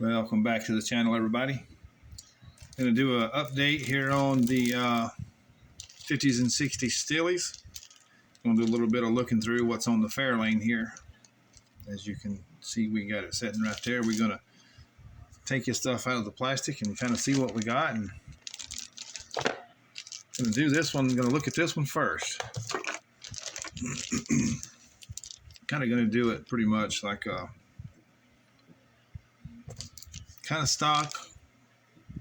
Welcome back to the channel, everybody. Going to do an update here on the 50s and 60s steelies. Going to do a little bit of looking through what's on the Fairlane here. As you can see, we got it sitting right there. We're going to take your stuff out of the plastic and kind of see what we got. And going to do this one. I'm going to look at this one first. Kind of going to do it pretty much like a kind of stock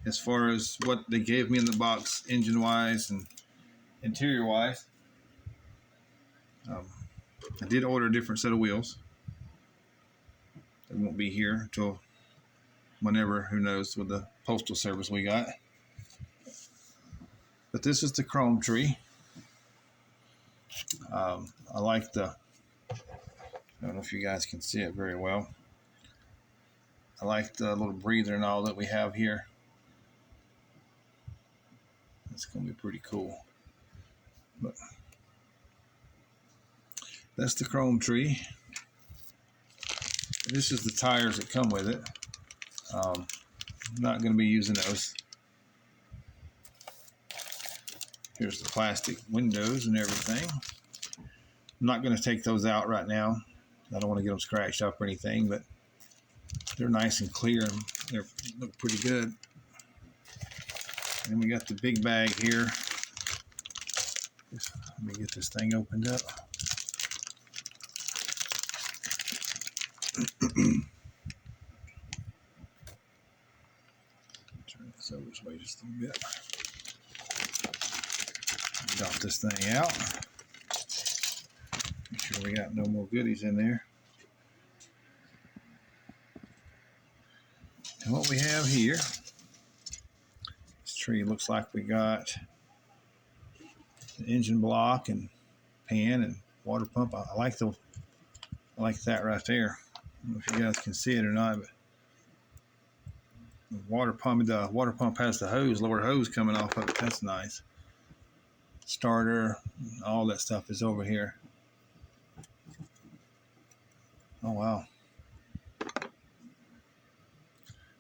as far as what they gave me in the box, engine wise and interior wise. I did order a different set of wheels. They won't be here until whenever, who knows, with the postal service we got. But this is the chrome tree. I like the, I don't know if you guys can see it very well. I like the little breather and all that we have here. It's going to be pretty cool. But that's the chrome tree. This is the tires that come with it. I'm not going to be using those. Here's the plastic windows and everything. I'm not going to take those out right now. I don't want to get them scratched up or anything, but they're nice and clear and they look pretty good. And we got the big bag here. Let me get this thing opened up. Turn this over this way just a little bit. Dump this thing out. Make sure we got no more goodies in there. And what we have here, this tree looks like we got the engine block and pan and water pump. I like that right there. I don't know if you guys can see it or not, but the water pump has the hose, lower hose coming off of it. That's nice. Starter, all that stuff is over here. Oh wow.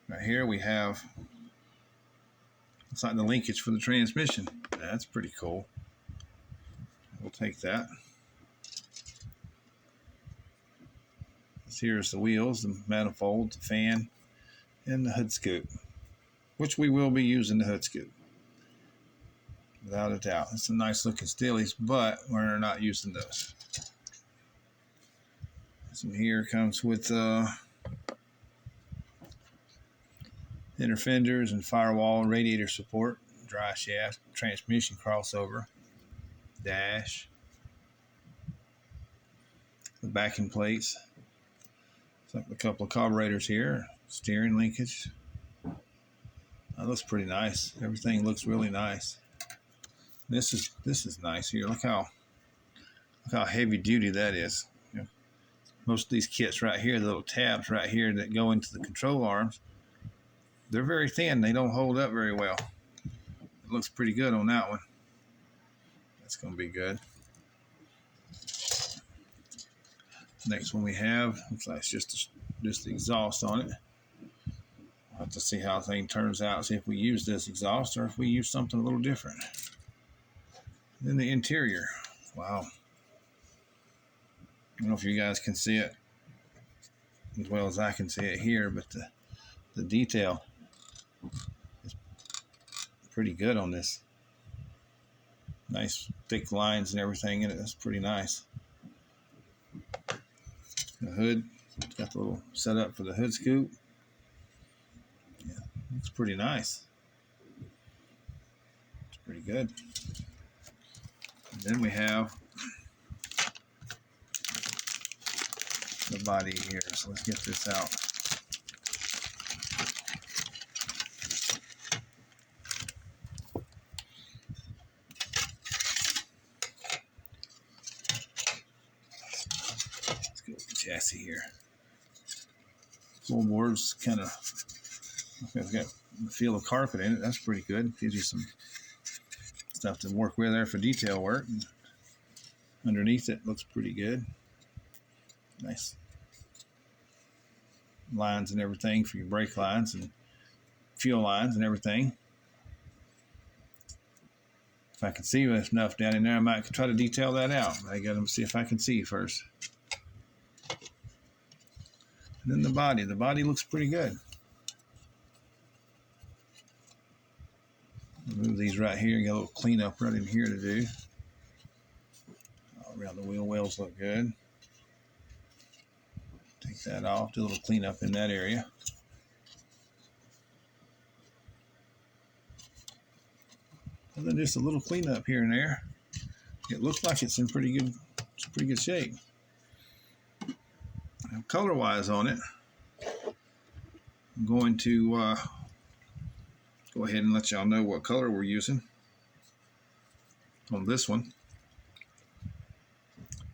Right here we have, looks like the linkage for the transmission. That's pretty cool. We'll take that. Here's the wheels, the manifold, the fan, and the hood scoop, which we will be using the hood scoop. Without a doubt. It's a nice looking steelies, but we're not using those. This one here comes with inner fenders and firewall, radiator support, dry shaft, transmission crossover, dash, the backing plates. It's like a couple of carburetors here, steering linkage. That looks pretty nice. Everything looks really nice. This is nice here. Look how heavy duty that is. You know, most of these kits right here, the little tabs right here that go into the control arms, they're very thin. They don't hold up very well. It looks pretty good on that one. That's going to be good. Next one we have, looks like it's just the exhaust on it. I'll have to see how the thing turns out, see if we use this exhaust or if we use something a little different. Then the interior. Wow. I don't know if you guys can see it as well as I can see it here, but the detail is pretty good on this. Nice thick lines and everything in it. That's pretty nice. The hood, it's got the little setup for the hood scoop. Yeah, looks pretty nice. It's pretty good. And then we have the body here. So let's get this out. Let's go with the chassis here. Floorboards kind of, it's got the feel of carpet in it. That's pretty good. Gives you some stuff to work with there for detail work. And underneath it looks pretty good. Nice lines and everything for your brake lines and fuel lines and everything. If I can see enough down in there, I might try to detail that out. I got to see if I can see first. And then the body looks pretty good. Move these right here. Got a little cleanup right in here to do. All around the wheel wells look good. Take that off. Do a little cleanup in that area. And then just a little cleanup here and there. It looks like it's in pretty good shape. Now, color-wise on it, I'm going to go ahead and let y'all know what color we're using on this one.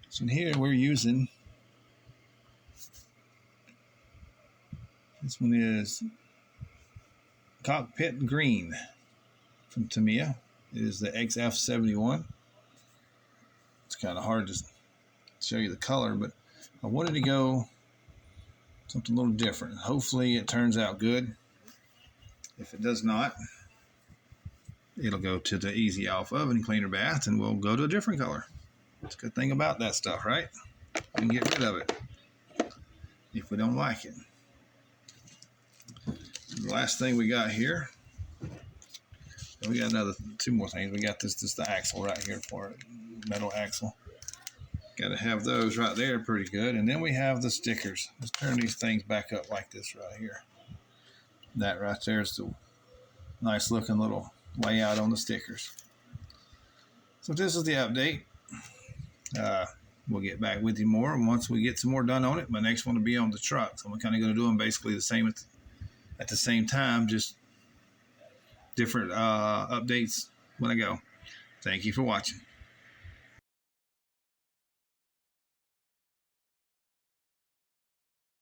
So in here we're using, this one is Cockpit Green from Tamiya. It is the XF71. It's kind of hard to show you the color, but I wanted to go something a little different. Hopefully it turns out good. If it does not, it'll go to the easy off oven cleaner bath and we'll go to a different color. It's a good thing about that stuff, right? We can get rid of it if we don't like it. The last thing we got here, we got two more things. We got this the axle right here for it, metal axle. Got to have those right there pretty good. And then we have the stickers. Let's turn these things back up like this right here. That right there is the nice looking little layout on the stickers. So this is the update. We'll get back with you more once we get some more done on it. My next one will be on the truck. So I'm kind of going to do them basically the same at the same time, just different updates when I go. Thank you for watching.